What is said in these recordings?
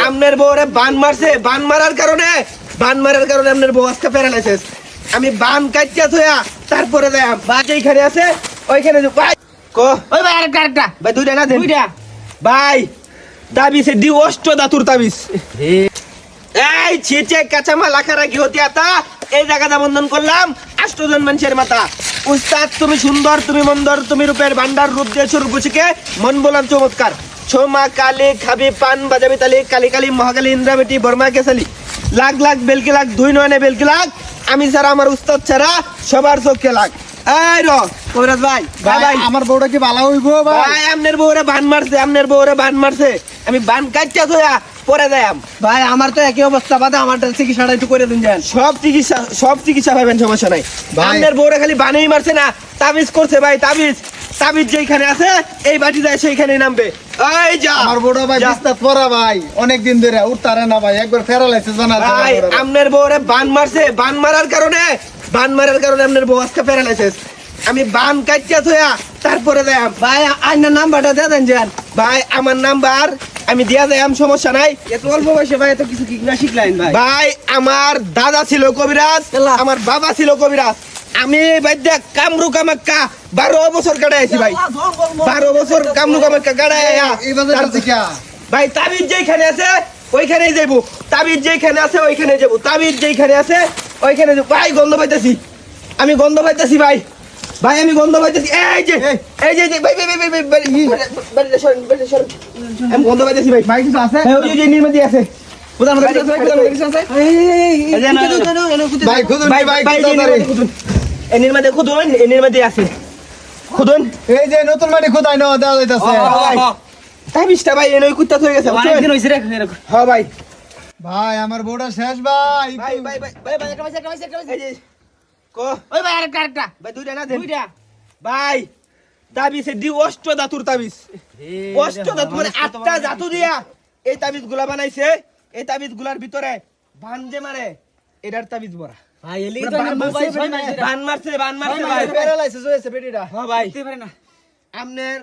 আপনার বউরে বান মারছে, বান মারার কারণে আপনার বউ আজকে প্যারালাইসিস। আমি বান কাটিয়া থইয়া তারপরে যাইম বাজ এইখানে আছে ওইখানে ভাই কো ওই ভাই আরেকটা ভাই দুইটা না দেন দুইটা ভাই তাবিজ দি অষ্ট দাতুর তাবিজ এই ছিচে কাঁচামাল আখা রাখি হতে আতা এই জায়গাটা বন্ধন করলাম 8 জন মানুষের মাথা। উস্তাদ তুমি সুন্দর, তুমি মন্দর, তুমি রূপের ভান্ডার, রূপ দিয়েছো রূপসীকে, মন বলাম চমৎকার। ছোমা কালী খাবি পান বাজাবি তালি, কালী কালী মহাকালী ইন্দ্রাবেটি বর্মা কেসালি, লাখ লাখ বেলকি লাখ, দুই নয়নে বেলকি লাখ, আমি ছাড়া আমার উস্তাদ ছাড়া সবার চোখে লাখ। এই র কবিরাজ ভাই, ভাই আমার বউটা কি ভালো হইব ভাই? আপনার বউরে বান মারছে, আপনার বউরে বান মারছে। আমি বান কাটিয়া থইয়া পরে যাইম ভাই আমার তো একই অবস্থা, বাদে আমার চিকিৎসাটা একটু করে দিন যান। সব চিকিৎসা পাবেন, সমস্যা নাই। আপনার বউরে খালি বানেই মারছে না, তাবিজ করছে ভাই। তাবিজ যেখানে আছে এই বাটি যায় সেইখানে নামবে। এই যা আমার বউটা ভাই বিস্তার পড়া ভাই, অনেক দিন ধরে উঠতারে না ভাই, একবার প্যারালাইসিস বানা ভাই। আপনার বউরে বান মারছে, বান মারার কারণে আপনার বউ আজকে প্যারালাইসিস। আমি বান কাটিয়া থইয়া তারপরে যাইম ভাই আইনার নাম্বারটা দিয়ে দেন যান। ভাই আমার নাম্বার আমি দিয়া যাইম, সমস্যা নাই। এত অল্প বয়সে ভাই এত কিছু কি না শিখলেন ভাই? ভাই আমার দাদা ছিল কবিরাজ, আমার বাবা ছিল কবিরাজ। আমি ভাই দেখ কামরু কামাক্কা 12 বছর কাটাইছি ভাই, 12 বছর কামরু কামাক্কা কাটাইয়া ভাই। তাবিজ যেখানে আছে ওইখানেই যাইবো, তাবিজ যেখানে আছে ওইখানে যাবো, তাবিজ যেখানে আছে ওইখানে যাবো। ভাই গন্ধ পাইতেছি, আমি গন্ধ পাইতেছি ভাই, ভাই আমি গন্ধ পাইতেছি। এই যে ভাই আমি গন্ধ পাইতেছি ভাই। ভাই কিছু আছে ওই যে নির্মাতি আছে ভাই, খুদুন ভাই, ভাই এনির মধ্যে খুদুন, এনির মধ্যে আছে খুদুন। এই যে নতুন মাটি খোদাই না দেওয়া যাইতাছে। তাবিজটা ভাই এনে ওই কুত্তা হয়ে গেছে। অনেকদিন হইছে রে। হ্যাঁ ভাই ভাই আমার বউটা শেষ ভাই। ভাই ভাই ভাই ভাই ভাই একটা পাইছে এই যে কো ওই ভাই আরেকটা ভাই দুইটা না দেন দুইটা ভাই। তাবিজ দি অষ্ট দাতুর তাবিজ, অষ্ট দাতু মানে 8টা জাতু দিয়া এই তাবিজ গুলা বানাইছে। এই তাবিজ গুলার ভিতরে বান যে মারে এটার তাবিজ বড়া ভাই এলি তো মোবাইল ছয় মাইছে বান মারছে ভাই। প্যারালাইসিস হয়েছে বেটিটা। হ্যাঁ ভাই দিতে পারে না। আমনের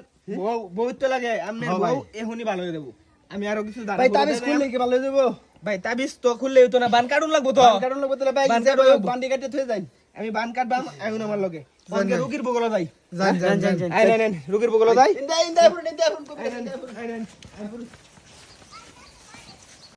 বউ তো লাগে, আমনের বউ এখনই ভালো হয়ে দেবো। আমি আরো কিছু ভাই তাবিজ খুললে কি ভালো হয়ে যাবো? ভাই তাবিজ তো খুললেই তো না, বান কাটুন লাগবো তো। কারণ লাগবে তাহলে ভাই বান কাটুন লাগবো। বান্ডি কাটে থয়ে যাই। আমি বান কাটবাম এখন আমার লগে রুগীর বগল যাই। যান আই নেন রুগীর বগল যাই। ইন্দা ইন্দা ফুট ইন্দা ফুট আই নেন